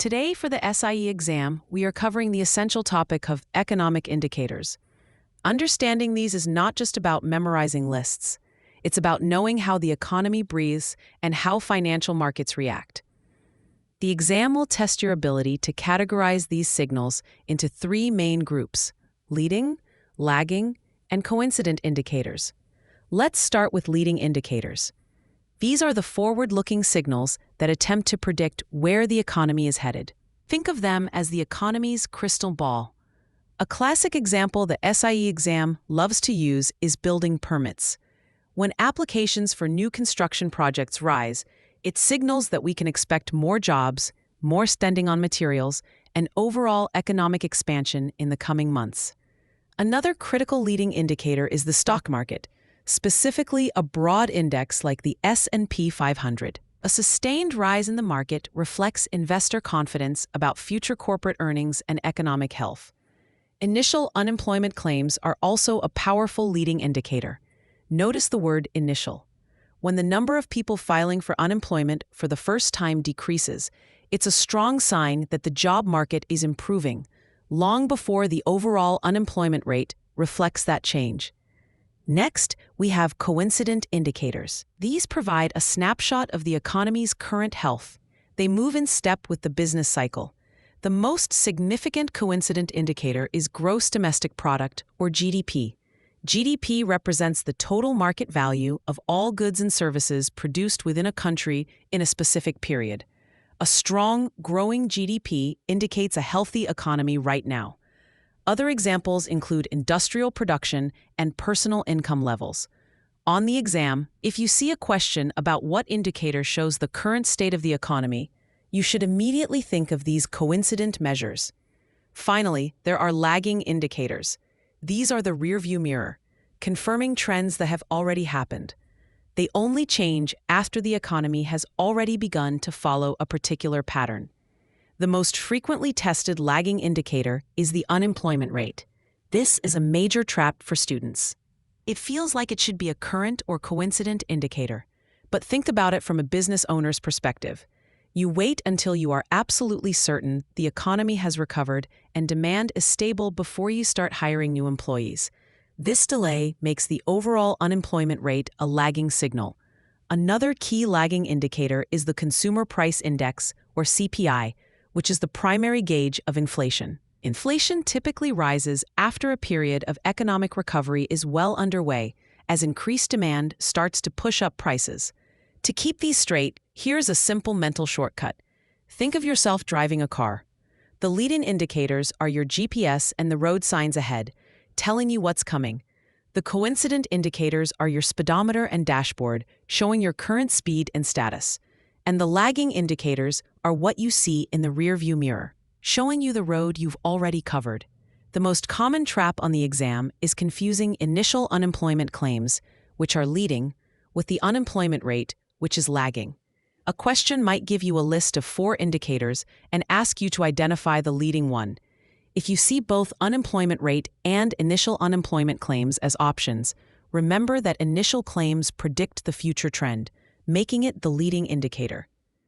Today, for the SIE exam, we are covering the essential topic of economic indicators. Understanding these is not just about memorizing lists. It's about knowing how the economy breathes and how financial markets react. The exam will test your ability to categorize these signals into three main groups: leading, lagging, and coincident indicators. Let's start with leading indicators. These are the forward-looking signals that attempt to predict where the economy is headed. Think of them as the economy's crystal ball. A classic example the SIE exam loves to use is building permits. When applications for new construction projects rise, it signals that we can expect more jobs, more spending on materials, and overall economic expansion in the coming months. Another critical leading indicator is the stock market, specifically a broad index like the S&P 500. A sustained rise in the market reflects investor confidence about future corporate earnings and economic health. Initial unemployment claims are also a powerful leading indicator. Notice the word initial. When the number of people filing for unemployment for the first time decreases, it's a strong sign that the job market is improving, long before the overall unemployment rate reflects that change. Next, we have coincident indicators. These provide a snapshot of the economy's current health. They move in step with the business cycle. The most significant coincident indicator is gross domestic product, or GDP. GDP represents the total market value of all goods and services produced within a country in a specific period. A strong, growing GDP indicates a healthy economy right now. Other examples include industrial production and personal income levels. On the exam, if you see a question about what indicator shows the current state of the economy, you should immediately think of these coincident measures. Finally, there are lagging indicators. These are the rearview mirror, confirming trends that have already happened. They only change after the economy has already begun to follow a particular pattern. The most frequently tested lagging indicator is the unemployment rate. This is a major trap for students. It feels like it should be a current or coincident indicator, but think about it from a business owner's perspective. You wait until you are absolutely certain the economy has recovered and demand is stable before you start hiring new employees. This delay makes the overall unemployment rate a lagging signal. Another key lagging indicator is the Consumer Price Index, or CPI, which is the primary gauge of inflation. Inflation typically rises after a period of economic recovery is well underway, as increased demand starts to push up prices. To keep these straight, here's a simple mental shortcut. Think of yourself driving a car. The leading indicators are your GPS and the road signs ahead, telling you what's coming. The coincident indicators are your speedometer and dashboard, showing your current speed and status. And the lagging indicators are what you see in the rearview mirror, showing you the road you've already covered. The most common trap on the exam is confusing initial unemployment claims, which are leading, with the unemployment rate, which is lagging. A question might give you a list of 4 indicators and ask you to identify the leading one. If you see both unemployment rate and initial unemployment claims as options, remember that initial claims predict the future trend, making it the leading indicator.